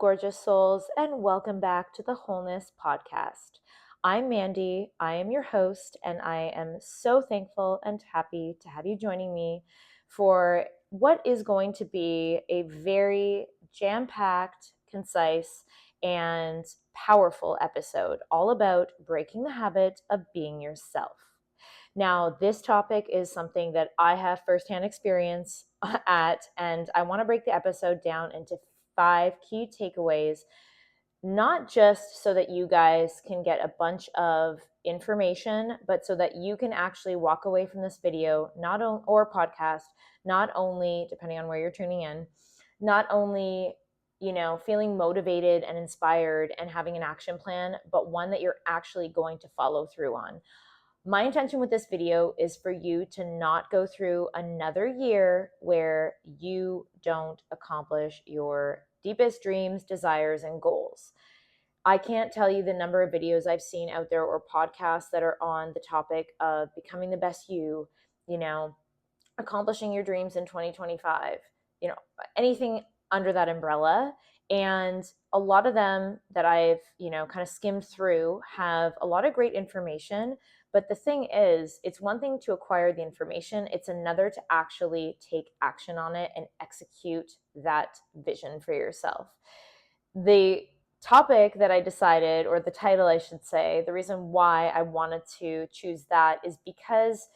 gorgeous souls, and welcome back to the Wholeness Podcast. I'm Mandy. I am your host, and I am so thankful and happy to have you joining me for what is going to be a very jam-packed, concise, and powerful episode all about breaking the habit of being yourself. Now, this topic is something that I have firsthand experience at, and I want to break the episode down into 5 key takeaways, not just so that you guys can get a bunch of information, but so that you can actually walk away from this video, or podcast, not only, depending on where you're tuning in, not only feeling motivated and inspired and having an action plan, but one that you're actually going to follow through on. My intention with this video is for you to not go through another year where you don't accomplish your deepest dreams, desires, and goals. I can't tell you the number of videos I've seen out there or podcasts that are on the topic of becoming the best you, accomplishing your dreams in 2025, anything under that umbrella. And a lot of them that I've, kind of skimmed through have a lot of great information. But the thing is, it's one thing to acquire the information. It's another to actually take action on it and execute that vision for yourself. The topic that I decided, or the title, I should say, the reason why I wanted to choose that is because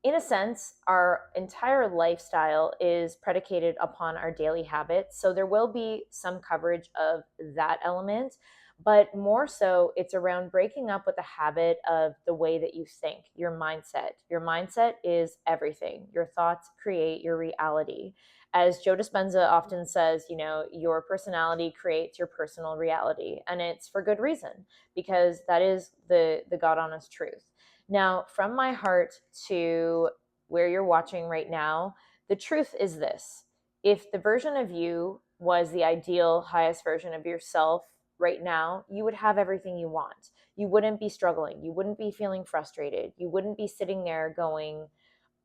in a sense, our entire lifestyle is predicated upon our daily habits. So there will be some coverage of that element, but more so it's around breaking up with the habit of the way that you think, your mindset. Your mindset is everything. Your thoughts create your reality. As Joe Dispenza often says, your personality creates your personal reality. And it's for good reason, because that is the God honest truth. Now, from my heart to where you're watching right now, the truth is this. If the version of you was the ideal, highest version of yourself right now, you would have everything you want. You wouldn't be struggling. You wouldn't be feeling frustrated. You wouldn't be sitting there going,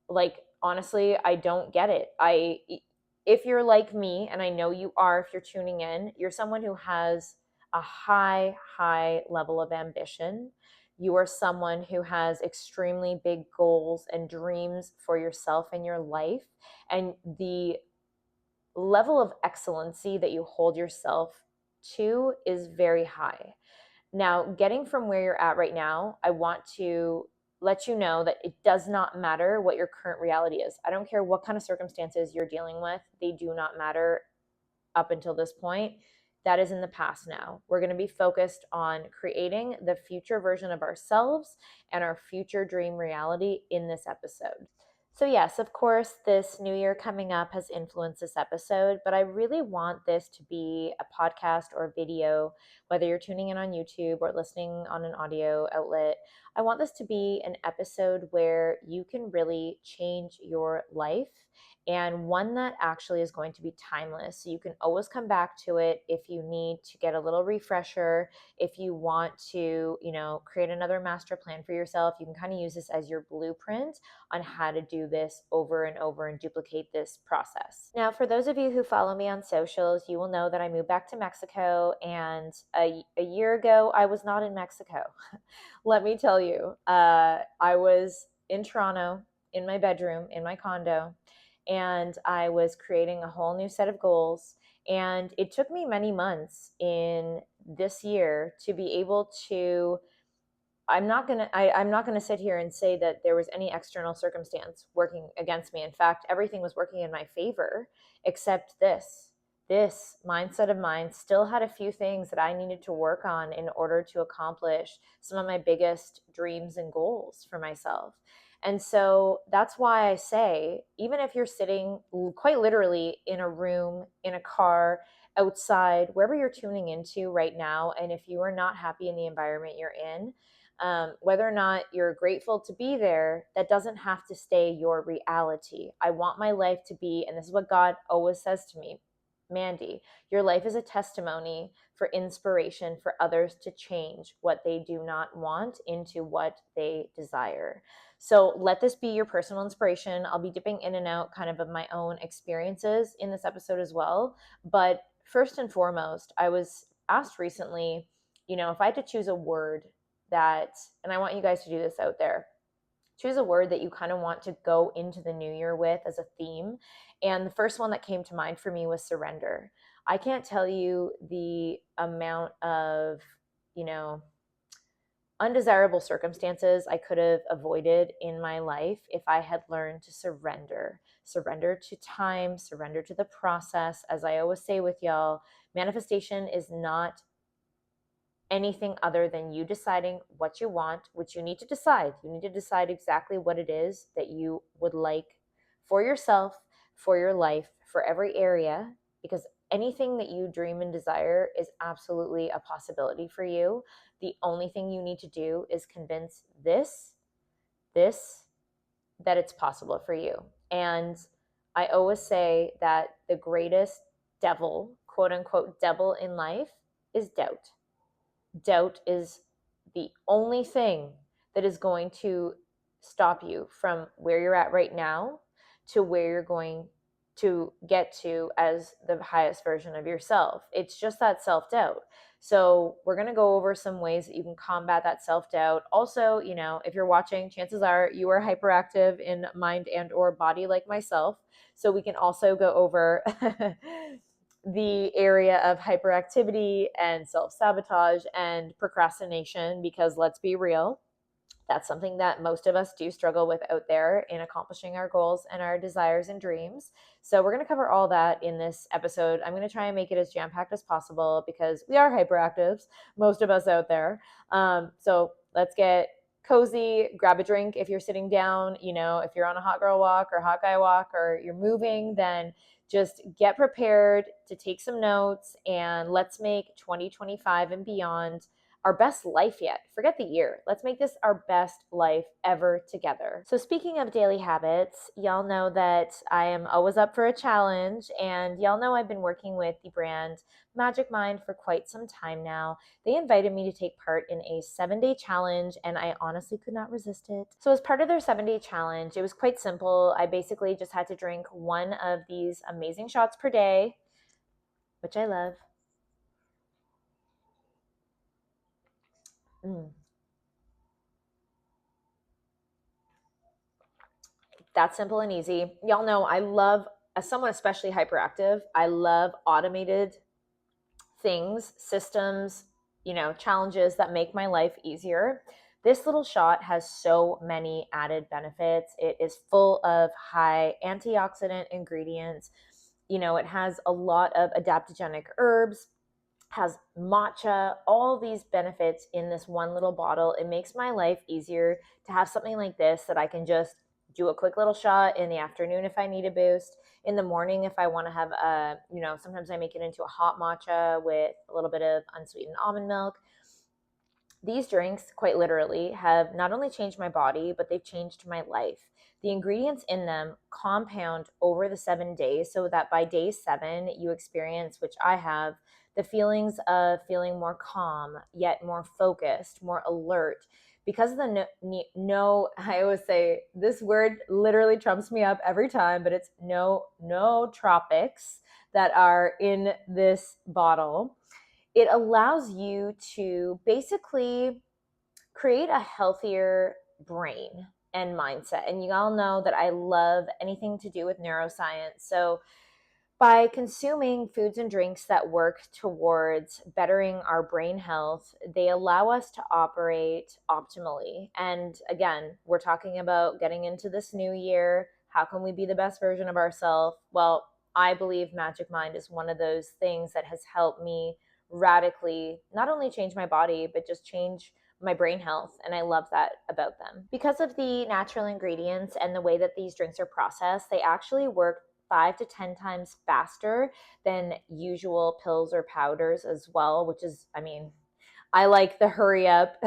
like, honestly, I don't get it. If you're like me, and I know you are if you're tuning in, you're someone who has a high level of ambition. You are someone who has extremely big goals and dreams for yourself and your life. And the level of excellency that you hold yourself to is very high. Now, getting from where you're at right now, I want to let you know that it does not matter what your current reality is. I don't care what kind of circumstances you're dealing with. They do not matter up until this point. That is in the past now. We're going to be focused on creating the future version of ourselves and our future dream reality in this episode. So yes, of course, this new year coming up has influenced this episode, but I really want this to be a podcast or video, whether you're tuning in on YouTube or listening on an audio outlet. I want this to be an episode where you can really change your life, and one that actually is going to be timeless. So you can always come back to it if you need to get a little refresher. If you want to, create another master plan for yourself, you can kind of use this as your blueprint on how to do this over and over and duplicate this process. Now, for those of you who follow me on socials, you will know that I moved back to Mexico, and a year ago, I was not in Mexico. Let me tell you, I was in Toronto, in my bedroom, in my condo, and I was creating a whole new set of goals. And it took me many months in this year to be able to, I'm not gonna sit here and say that there was any external circumstance working against me. In fact, everything was working in my favor, except this mindset of mine still had a few things that I needed to work on in order to accomplish some of my biggest dreams and goals for myself. And so that's why I say, even if you're sitting quite literally in a room, in a car, outside, wherever you're tuning into right now, and if you are not happy in the environment you're in, whether or not you're grateful to be there, that doesn't have to stay your reality. I want my life to be, and this is what God always says to me, Mandy, your life is a testimony for inspiration for others to change what they do not want into what they desire. So let this be your personal inspiration. I'll be dipping in and out kind of my own experiences in this episode as well. But first and foremost, I was asked recently, if I had to choose a word that, and I want you guys to do this out there, choose a word that you kind of want to go into the new year with as a theme. And the first one that came to mind for me was surrender. I can't tell you the amount of, you know, undesirable circumstances I could have avoided in my life if I had learned to surrender to time, surrender to the process. As I always say with y'all, manifestation is not anything other than you deciding what you want, which you need to decide. You need to decide exactly what it is that you would like for yourself, for your life, for every area, because anything that you dream and desire is absolutely a possibility for you. The only thing you need to do is convince this, that it's possible for you. And I always say that the greatest devil, quote unquote, devil in life is doubt. Doubt is the only thing that is going to stop you from where you're at right now to where you're going to get to as the highest version of yourself. It's just that self-doubt. So we're going to go over some ways that you can combat that self-doubt. Also, if you're watching, chances are you are hyperactive in mind and or body like myself. So we can also go over the area of hyperactivity and self-sabotage and procrastination, because let's be real, that's something that most of us do struggle with out there in accomplishing our goals and our desires and dreams. So we're going to cover all that in this episode. I'm going to try and make it as jam-packed as possible because we are hyperactives, most of us out there. So let's get cozy, grab a drink if you're sitting down. If you're on a hot girl walk or hot guy walk or you're moving, then just get prepared to take some notes, and let's make 2025 and beyond our best life yet. Forget the year. Let's make this our best life ever together. So speaking of daily habits, y'all know that I am always up for a challenge, and y'all know I've been working with the brand Magic Mind for quite some time now. They invited me to take part in a 7-day challenge, and I honestly could not resist it. So as part of their 7-day challenge, it was quite simple. I basically just had to drink one of these amazing shots per day, which I love. That's simple and easy. Y'all know I love, as someone especially hyperactive, I love automated things, systems, challenges that make my life easier. This little shot has so many added benefits. It is full of high antioxidant ingredients. It has a lot of adaptogenic herbs, has matcha, all these benefits in this one little bottle. It makes my life easier to have something like this that I can just do a quick little shot in the afternoon if I need a boost, in the morning if I want to have sometimes I make it into a hot matcha with a little bit of unsweetened almond milk. These drinks, quite literally, have not only changed my body, but they've changed my life. The ingredients in them compound over the 7 days so that by day 7, you experience, which I have, the feelings of feeling more calm, yet more focused, more alert. Because of the I always say this word literally trumps me up every time, but it's nootropics that are in this bottle. It allows you to basically create a healthier brain and mindset. And you all know that I love anything to do with neuroscience. So by consuming foods and drinks that work towards bettering our brain health, they allow us to operate optimally. And again, we're talking about getting into this new year. How can we be the best version of ourselves? Well, I believe Magic Mind is one of those things that has helped me radically not only change my body, but just change my brain health. And I love that about them. Because of the natural ingredients and the way that these drinks are processed, they actually work 5 to 10 times faster than usual pills or powders as well, which is, I like the hurry up,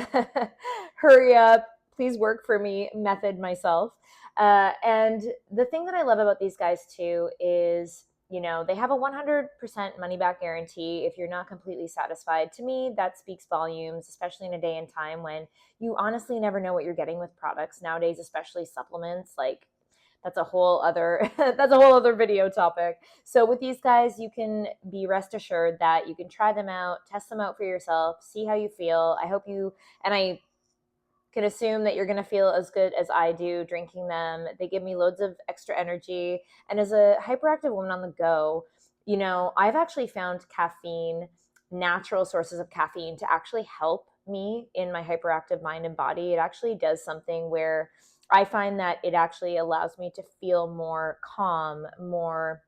hurry up, please work for me method myself. And the thing that I love about these guys too is, they have a 100% money back guarantee if you're not completely satisfied. To me, that speaks volumes, especially in a day and time when you honestly never know what you're getting with products nowadays, especially supplements. Like, that's a whole other that's a whole other video topic. So with these guys, you can be rest assured that you can try them out, test them out for yourself, see how you feel. I hope you, and I can assume that you're going to feel as good as I do drinking them. They give me loads of extra energy. And as a hyperactive woman on the go, you know, I've actually found caffeine, natural sources of caffeine, to actually help me in my hyperactive mind and body. It actually does something where I find that it actually allows me to feel more calm, more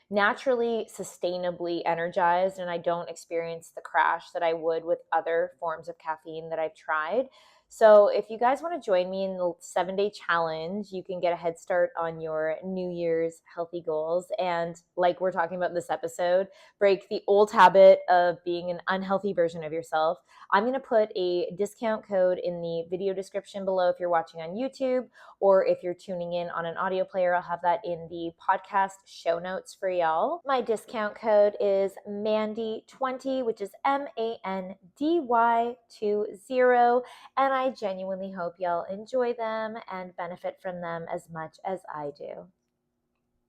naturally, sustainably energized, and I don't experience the crash that I would with other forms of caffeine that I've tried. So if you guys want to join me in the 7-day challenge, you can get a head start on your New Year's healthy goals. And like we're talking about in this episode, break the old habit of being an unhealthy version of yourself. I'm going to put a discount code in the video description below if you're watching on YouTube, or if you're tuning in on an audio player, I'll have that in the podcast show notes for y'all. My discount code is Mandy20, which is MANDY20. And I genuinely hope y'all enjoy them and benefit from them as much as I do.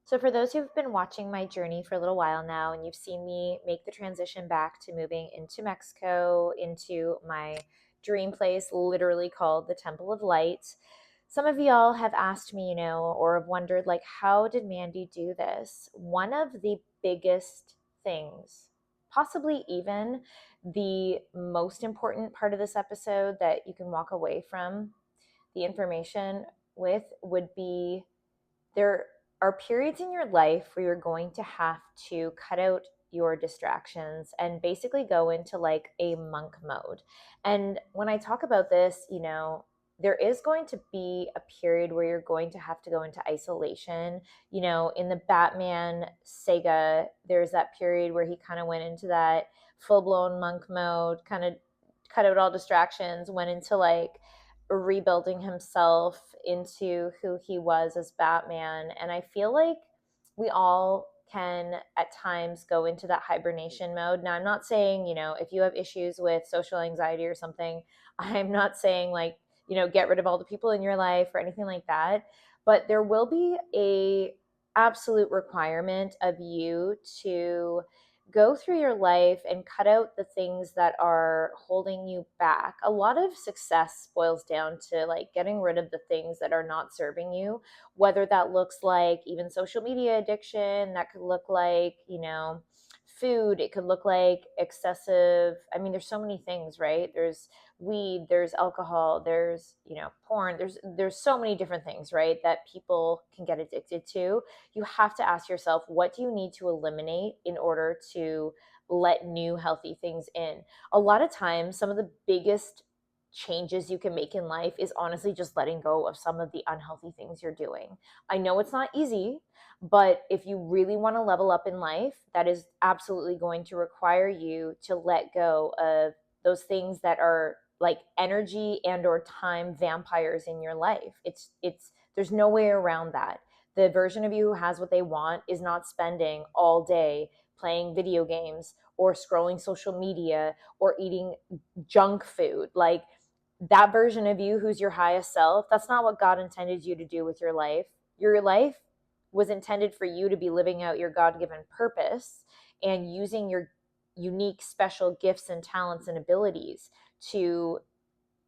So for those who've been watching my journey for a little while now, and you've seen me make the transition back to moving into Mexico, into my dream place, literally called the Temple of Light, some of y'all have asked me, you know, or have wondered, like, how did Mandy do this? One of the biggest things, possibly even the most important part of this episode that you can walk away from the information with, would be, there are periods in your life where you're going to have to cut out your distractions and basically go into like a monk mode. And when I talk about this, you know, there is going to be a period where you're going to have to go into isolation. You know, in the Batman saga, there's that period where he kind of went into that full blown monk mode, kind of cut out all distractions, went into like rebuilding himself into who he was as Batman. And I feel like we all can at times go into that hibernation mode. Now, I'm not saying, you know, if you have issues with social anxiety or something, I'm not saying like, you know, get rid of all the people in your life or anything like that. But there will be a absolute requirement of you to go through your life and cut out the things that are holding you back. A lot of success boils down to like getting rid of the things that are not serving you, whether that looks like even social media addiction, that could look like, you know, food, it could look like excessive, I mean, there's so many things, right? There's weed, there's alcohol, there's, you know, porn, there's so many different things, right, that people can get addicted to. You have to ask yourself, what do you need to eliminate in order to let new healthy things in? A lot of times, some of the biggest changes you can make in life is honestly just letting go of some of the unhealthy things you're doing. I know it's not easy, but if you really want to level up in life, that is absolutely going to require you to let go of those things that are like energy and or time vampires in your life. It's there's no way around that. The version of you who has what they want is not spending all day playing video games or scrolling social media or eating junk food. Like, that version of you who's your highest self, that's not what God intended you to do with your life. Your life was intended for you to be living out your God-given purpose and using your unique, special gifts and talents and abilities to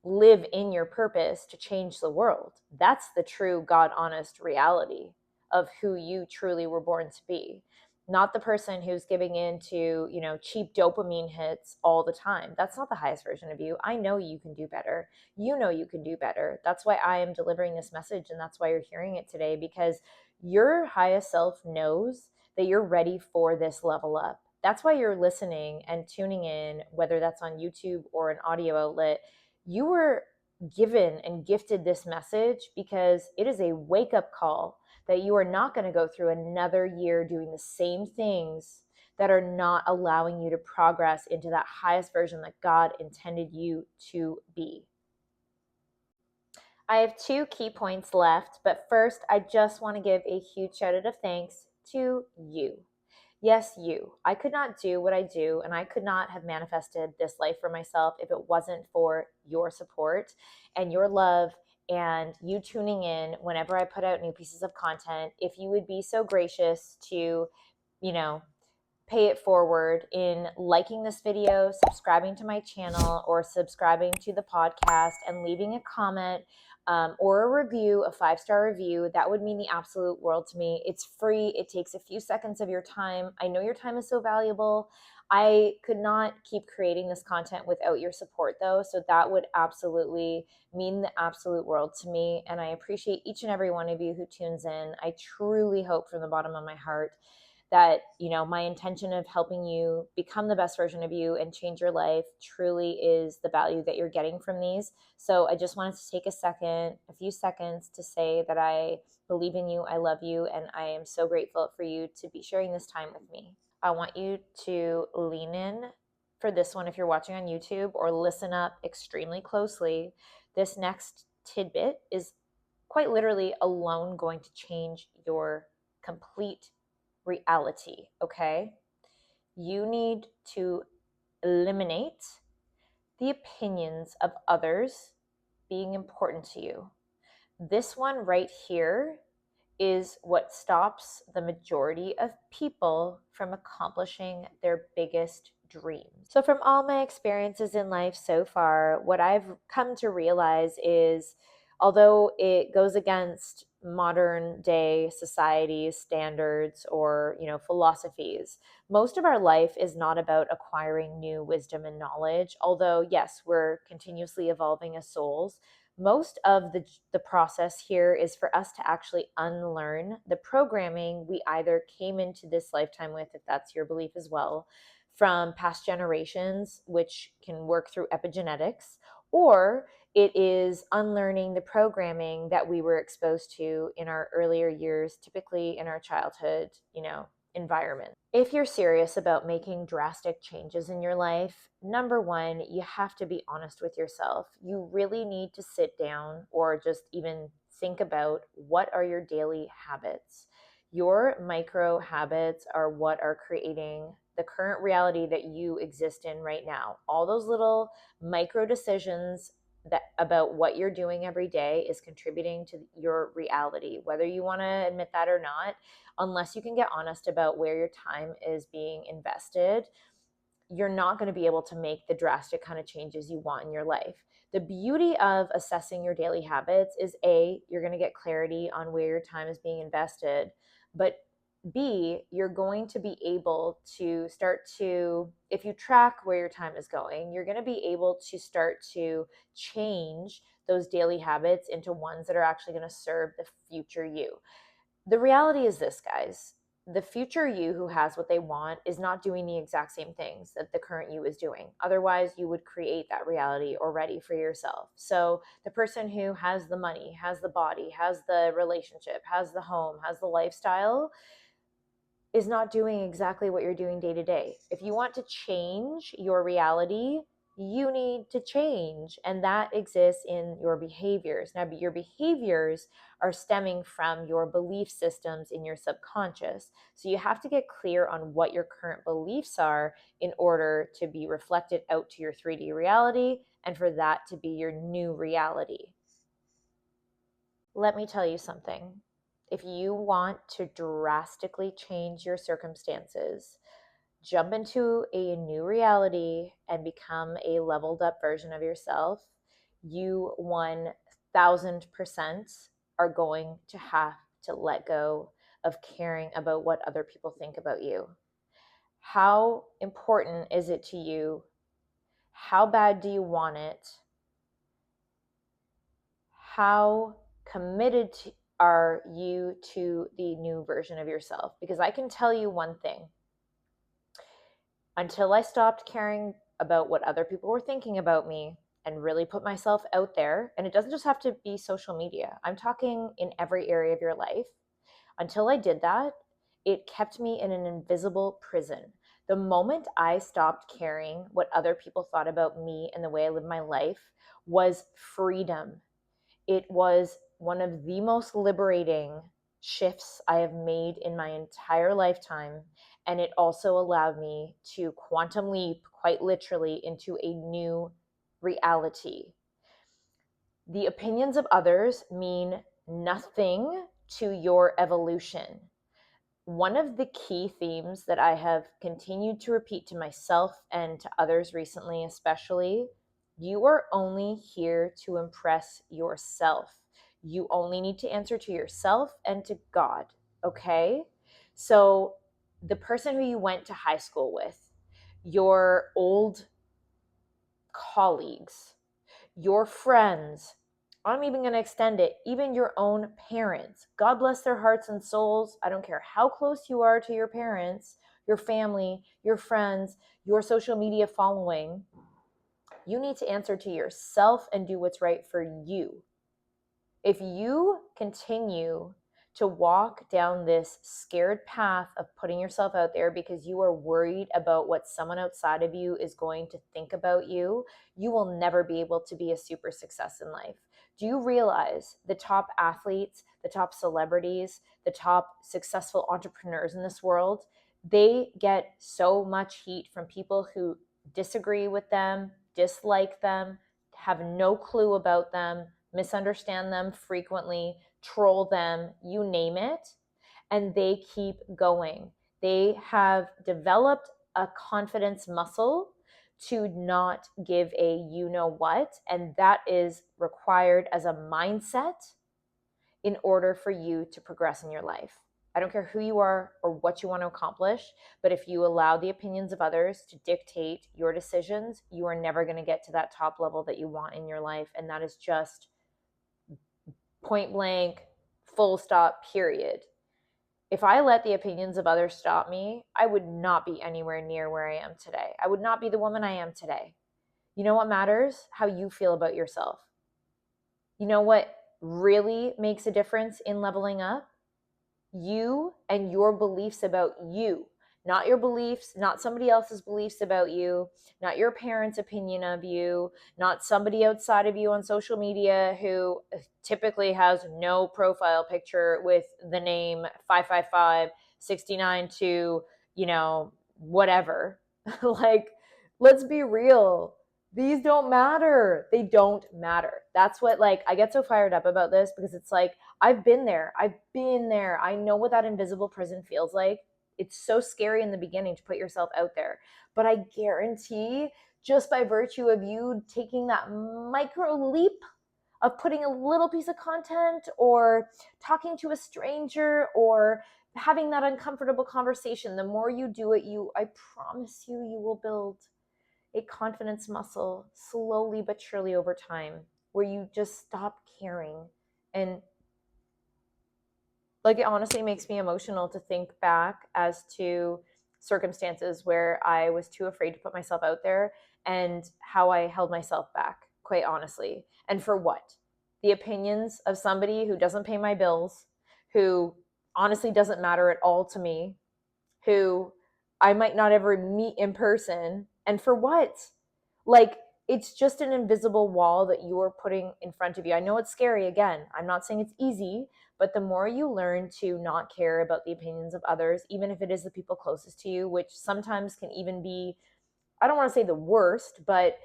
live in your purpose to change the world. That's the true God honest reality of who you truly were born to be. Not the person who's giving in to, you know, cheap dopamine hits all the time. That's not the highest version of you. I know you can do better. You know you can do better. That's why I am delivering this message, and that's why you're hearing it today, because your highest self knows that you're ready for this level up. That's why you're listening and tuning in, whether that's on YouTube or an audio outlet. You were given and gifted this message because it is a wake-up call that you are not going to go through another year doing the same things that are not allowing you to progress into that highest version that God intended you to be. I have 2 key points left, but first, I just want to give a huge shout out of thanks to you. Yes, you. I could not do what I do, and I could not have manifested this life for myself if it wasn't for your support and your love and you tuning in whenever I put out new pieces of content. If you would be so gracious to, you know, pay it forward in liking this video, subscribing to my channel, or subscribing to the podcast and leaving a comment or a review, a 5-star review. That would mean the absolute world to me. It's free. It takes a few seconds of your time. I know your time is so valuable. I could not keep creating this content without your support, though. So that would absolutely mean the absolute world to me. And I appreciate each and every one of you who tunes in. I truly hope from the bottom of my heart that, my intention of helping you become the best version of you and change your life truly is the value that you're getting from these. So I just wanted to take a few seconds to say that I believe in you, I love you, and I am so grateful for you to be sharing this time with me. I want you to lean in for this one if you're watching on YouTube, or listen up extremely closely. This next tidbit is quite literally alone going to change your complete reality, okay? You need to eliminate the opinions of others being important to you. This one right here is what stops the majority of people from accomplishing their biggest dreams. So, from all my experiences in life so far, what I've come to realize is, although it goes against modern day society's standards or, philosophies, most of our life is not about acquiring new wisdom and knowledge. Although, yes, we're continuously evolving as souls, most of the process here is for us to actually unlearn the programming we either came into this lifetime with, if that's your belief as well, from past generations, which can work through epigenetics, or it is unlearning the programming that we were exposed to in our earlier years, typically in our childhood, environment. If you're serious about making drastic changes in your life, number one, you have to be honest with yourself. You really need to sit down or just even think about, what are your daily habits? Your micro habits are what are creating the current reality that you exist in right now. All those little micro decisions that about what you're doing every day is contributing to your reality, whether you want to admit that or not. Unless you can get honest about where your time is being invested, you're not going to be able to make the drastic kind of changes you want in your life. The beauty of assessing your daily habits is, A, you're going to get clarity on where your time is being invested, but B, you're going to be able to start to, if you track where your time is going, you're going to be able to start to change those daily habits into ones that are actually going to serve the future you. The reality is this, guys. The future you who has what they want is not doing the exact same things that the current you is doing. Otherwise, you would create that reality already for yourself. So the person who has the money, has the body, has the relationship, has the home, has the lifestyle, is not doing exactly what you're doing day to day. If you want to change your reality, you need to change, and that exists in your behaviors. Now, your behaviors are stemming from your belief systems in your subconscious. So you have to get clear on what your current beliefs are in order to be reflected out to your 3D reality and for that to be your new reality. Let me tell you something. If you want to drastically change your circumstances, jump into a new reality and become a leveled up version of yourself, you 1000% are going to have to let go of caring about what other people think about you. How important is it to you? How bad do you want it? How committed are you to the new version of yourself? Because I can tell you one thing. Until I stopped caring about what other people were thinking about me and really put myself out there, and it doesn't just have to be social media, I'm talking in every area of your life. Until I did that, it kept me in an invisible prison. The moment I stopped caring what other people thought about me and the way I lived my life was freedom. It was one of the most liberating shifts I have made in my entire lifetime. And it also allowed me to quantum leap, quite literally, into a new reality. The opinions of others mean nothing to your evolution. One of the key themes that I have continued to repeat to myself and to others recently, especially, you are only here to impress yourself. You only need to answer to yourself and to God, okay? So, the person who you went to high school with, your old colleagues, your friends, I'm even going to extend it, even your own parents. God bless their hearts and souls. I don't care how close you are to your parents, your family, your friends, your social media following. You need to answer to yourself and do what's right for you. If you continue to walk down this scared path of putting yourself out there because you are worried about what someone outside of you is going to think about you, you will never be able to be a super success in life. Do you realize the top athletes, the top celebrities, the top successful entrepreneurs in this world, they get so much heat from people who disagree with them, dislike them, have no clue about them, misunderstand them frequently, troll them, you name it, and they keep going. They have developed a confidence muscle to not give a you know what, and that is required as a mindset in order for you to progress in your life. I don't care who you are or what you want to accomplish, but if you allow the opinions of others to dictate your decisions, you are never going to get to that top level that you want in your life. And that is just point blank, full stop, period. If I let the opinions of others stop me, I would not be anywhere near where I am today. I would not be the woman I am today. You know what matters? How you feel about yourself. You know what really makes a difference in leveling up? You and your beliefs about you, not your beliefs, not somebody else's beliefs about you, not your parents' opinion of you, not somebody outside of you on social media who typically has no profile picture with the name 55569 to, whatever. Like, let's be real. These don't matter. They don't matter. That's what, like, I get so fired up about this because it's like, I've been there. I know what that invisible prison feels like. It's so scary in the beginning to put yourself out there. But I guarantee, just by virtue of you taking that micro leap of putting a little piece of content or talking to a stranger or having that uncomfortable conversation, the more you do it, I promise you will build a confidence muscle slowly but surely over time where you just stop caring. And like, it honestly makes me emotional to think back as to circumstances where I was too afraid to put myself out there and how I held myself back, quite honestly. And for what? The opinions of somebody who doesn't pay my bills, who honestly doesn't matter at all to me, who I might not ever meet in person. And for what? Like, it's just an invisible wall that you are putting in front of you. I know it's scary. Again, I'm not saying it's easy, but the more you learn to not care about the opinions of others, even if it is the people closest to you, which sometimes can even be, I don't want to say the worst, but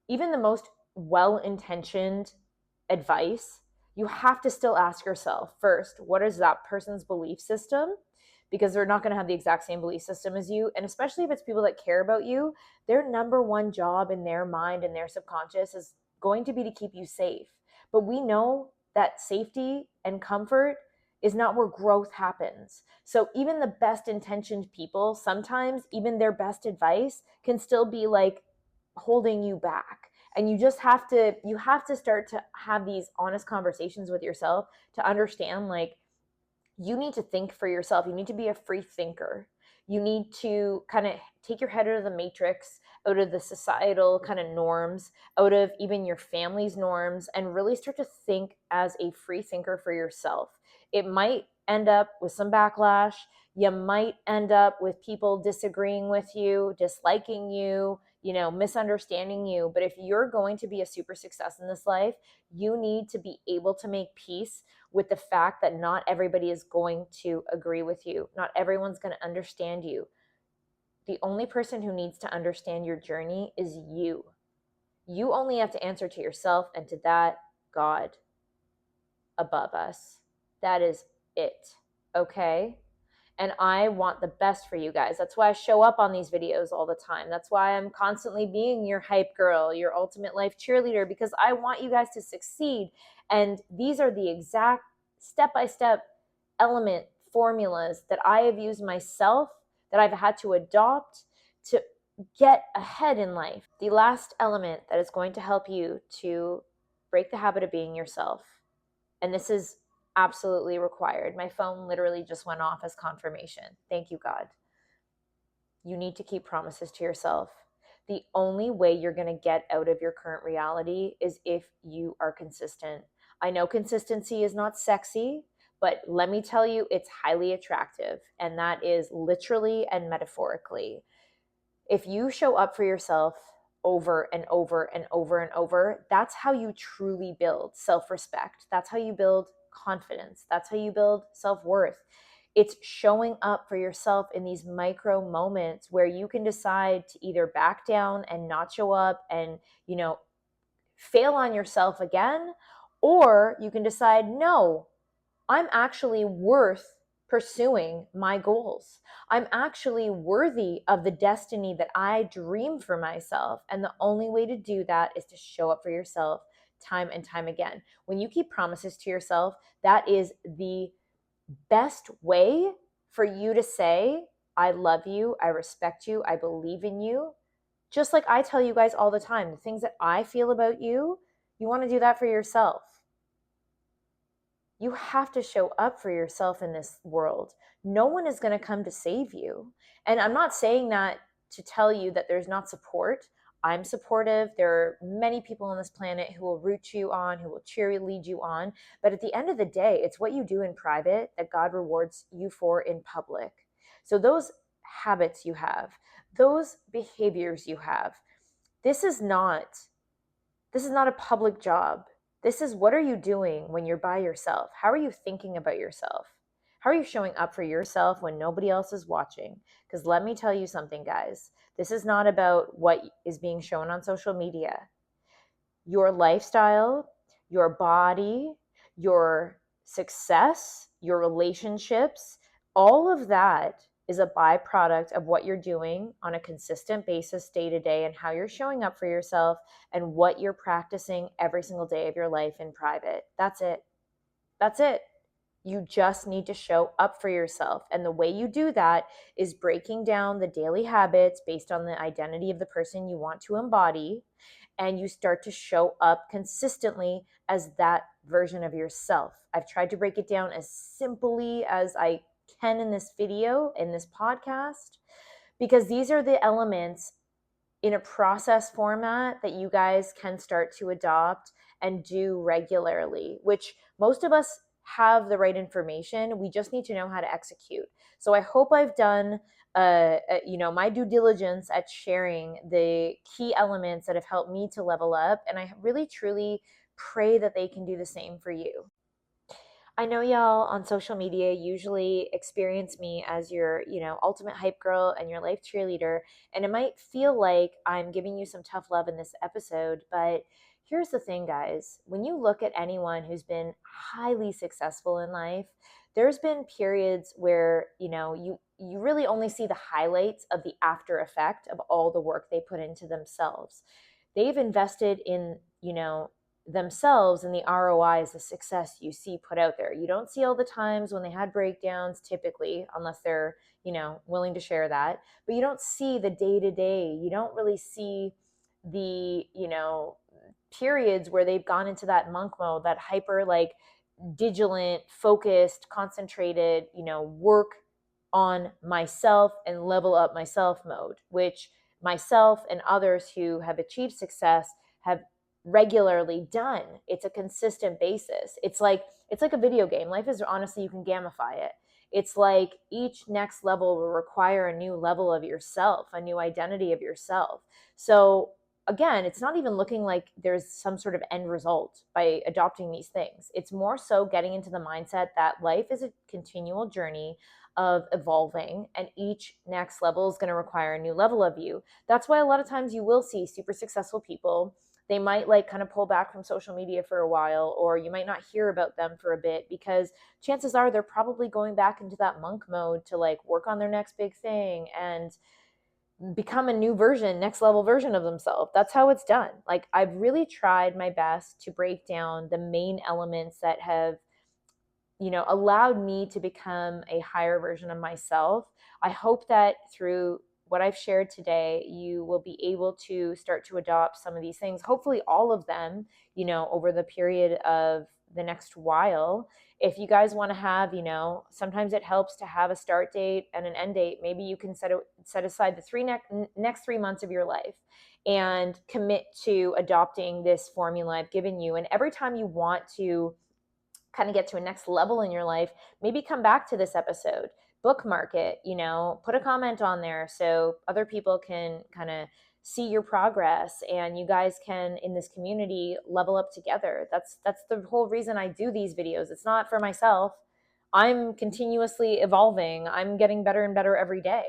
even the most well-intentioned advice, you have to still ask yourself first, what is that person's belief system? Because they're not going to have the exact same belief system as you. And especially if it's people that care about you, their number one job in their mind and their subconscious is going to be to keep you safe. But we know that safety and comfort is not where growth happens. So even the best intentioned people, sometimes even their best advice can still be like holding you back. And you have to start to have these honest conversations with yourself to understand, like, you need to think for yourself. You need to be a free thinker. You need to kind of take your head out of the matrix, out of the societal kind of norms, out of even your family's norms, and really start to think as a free thinker for yourself. It might end up with some backlash. You might end up with people disagreeing with you, disliking you, misunderstanding you. But if you're going to be a super success in this life, you need to be able to make peace with the fact that not everybody is going to agree with you. Not everyone's going to understand you. The only person who needs to understand your journey is you. You only have to answer to yourself and to that God above us. That is it. Okay? And I want the best for you guys. That's why I show up on these videos all the time. That's why I'm constantly being your hype girl, your ultimate life cheerleader, because I want you guys to succeed. And these are the exact step-by-step element formulas that I have used myself, that I've had to adopt to get ahead in life. The last element that is going to help you to break the habit of being yourself, and this is absolutely required. My phone literally just went off as confirmation. Thank you, God. You need to keep promises to yourself. The only way you're going to get out of your current reality is if you are consistent. I know consistency is not sexy, but let me tell you, it's highly attractive. And that is literally and metaphorically. If you show up for yourself over and over and over and over, that's how you truly build self-respect. That's how you build confidence. That's how you build self-worth. It's showing up for yourself in these micro moments where you can decide to either back down and not show up and, fail on yourself again, or you can decide, no, I'm actually worth pursuing my goals. I'm actually worthy of the destiny that I dream for myself. And the only way to do that is to show up for yourself time and time again. When you keep promises to yourself, that is the best way for you to say, I love you, I respect you, I believe in you. Just like I tell you guys all the time, the things that I feel about you, you want to do that for yourself. You have to show up for yourself in this world. No one is going to come to save you. And I'm not saying that to tell you that there's not support. I'm supportive. There are many people on this planet who will root you on, who will cheerlead you on. But at the end of the day, it's what you do in private that God rewards you for in public. So those habits you have, those behaviors you have, this is not a public job. This is, what are you doing when you're by yourself? How are you thinking about yourself? How are you showing up for yourself when nobody else is watching? Because let me tell you something, guys. This is not about what is being shown on social media. Your lifestyle, your body, your success, your relationships, all of that is a byproduct of what you're doing on a consistent basis day to day, and how you're showing up for yourself and what you're practicing every single day of your life in private. That's it. That's it. You just need to show up for yourself. And the way you do that is breaking down the daily habits based on the identity of the person you want to embody. And you start to show up consistently as that version of yourself. I've tried to break it down as simply as I can in this video, in this podcast, because these are the elements in a process format that you guys can start to adopt and do regularly, which most of us have the right information. We just need to know how to execute. So I hope I've done my due diligence at sharing the key elements that have helped me to level up. And I really, truly pray that they can do the same for you. I know y'all on social media usually experience me as your, ultimate hype girl and your life cheerleader. And it might feel like I'm giving you some tough love in this episode, but here's the thing, guys. When you look at anyone who's been highly successful in life, there's been periods where, you really only see the highlights of the after effect of all the work they put into themselves. They've invested in, themselves, and the ROI is the success you see put out there. You don't see all the times when they had breakdowns, typically, unless they're, willing to share that. But you don't see the day to day. You don't really see the, periods where they've gone into that monk mode, that hyper, vigilant, focused, concentrated, work on myself and level up myself mode, which myself and others who have achieved success have regularly done. It's a consistent basis. It's like a video game. Life is, honestly, you can gamify it. It's like each next level will require a new level of yourself, a new identity of yourself. So again, it's not even looking like there's some sort of end result by adopting these things. It's more so getting into the mindset that life is a continual journey of evolving, and each next level is going to require a new level of you. That's why a lot of times you will see super successful people They might like kind of pull back from social media for a while, or you might not hear about them for a bit, because chances are they're probably going back into that monk mode to like work on their next big thing and become a new version, next level version of themselves. That's how it's done. Like, I've really tried my best to break down the main elements that have, allowed me to become a higher version of myself. I hope that through what I've shared today, you will be able to start to adopt some of these things, hopefully all of them, over the period of the next while. If you guys want to have, sometimes it helps to have a start date and an end date. Maybe you can set aside the next 3 months of your life and commit to adopting this formula I've given you. And every time you want to kind of get to a next level in your life, maybe come back to this episode, bookmark it, put a comment on there so other people can kind of see your progress, and you guys can, in this community, level up together. That's the whole reason I do these videos. It's not for myself. I'm continuously evolving. I'm getting better and better every day.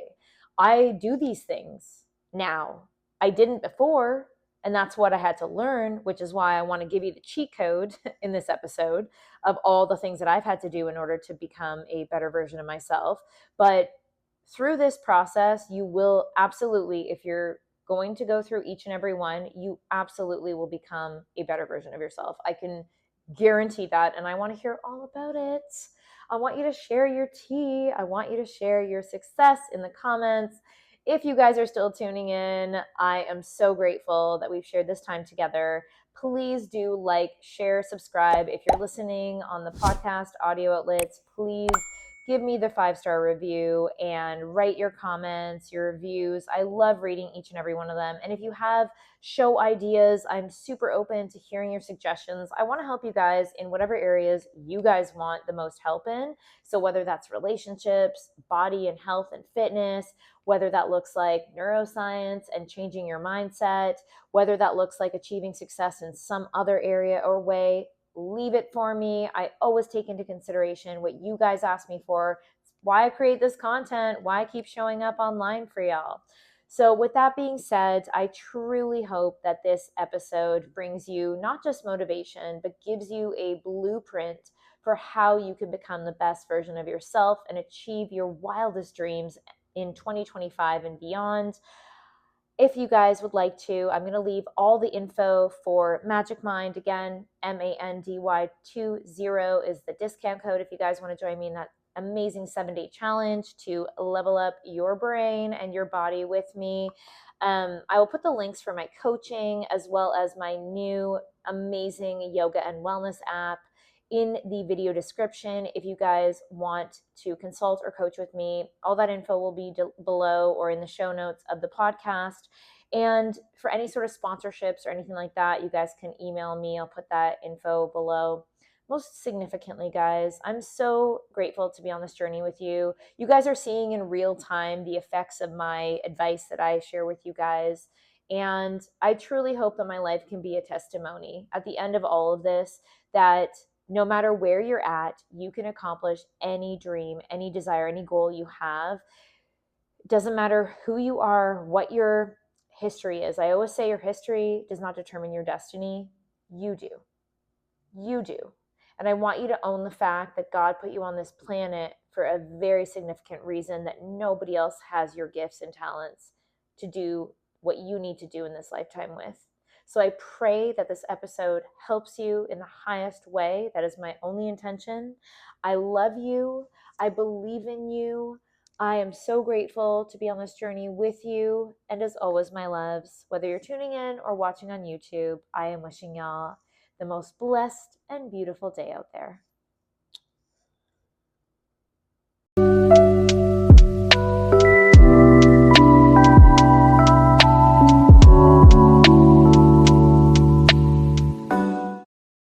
I do these things now. I didn't before, and that's what I had to learn, which is why I want to give you the cheat code in this episode of all the things that I've had to do in order to become a better version of myself. But through this process, you will absolutely, if you're going to go through each and every one, you absolutely will become a better version of yourself. I can guarantee that. And I want to hear all about it. I want you to share your tea. I want you to share your success in the comments. If you guys are still tuning in, I am so grateful that we've shared this time together. Please do like, share, subscribe. If you're listening on the podcast audio outlets, please give me the 5-star review and write your comments, your reviews. I love reading each and every one of them. And if you have show ideas, I'm super open to hearing your suggestions. I want to help you guys in whatever areas you guys want the most help in. So whether that's relationships, body and health and fitness, whether that looks like neuroscience and changing your mindset, whether that looks like achieving success in some other area or way, leave it for me. I always take into consideration what you guys ask me for. It's why I create this content, why I keep showing up online for y'all. So with that being said, I truly hope that this episode brings you not just motivation, but gives you a blueprint for how you can become the best version of yourself and achieve your wildest dreams in 2025 and beyond. If you guys would like to, I'm going to leave all the info for Magic Mind. Again, MANDY20 is the discount code if you guys want to join me in that amazing 7-day challenge to level up your brain and your body with me. I will put the links for my coaching as well as my new amazing yoga and wellness app in the video description. If you guys want to consult or coach with me, all that info will be below or in the show notes of the podcast. And for any sort of sponsorships or anything like that, you guys can email me. I'll put that info below. Most significantly, guys, I'm so grateful to be on this journey with you. You guys are seeing in real time the effects of my advice that I share with you guys. And I truly hope that my life can be a testimony at the end of all of this, that no matter where you're at, you can accomplish any dream, any desire, any goal you have. It doesn't matter who you are, what your history is. I always say your history does not determine your destiny. You do. You do. And I want you to own the fact that God put you on this planet for a very significant reason, that nobody else has your gifts and talents to do what you need to do in this lifetime with. So I pray that this episode helps you in the highest way. That is my only intention. I love you. I believe in you. I am so grateful to be on this journey with you. And as always, my loves, whether you're tuning in or watching on YouTube, I am wishing y'all the most blessed and beautiful day out there.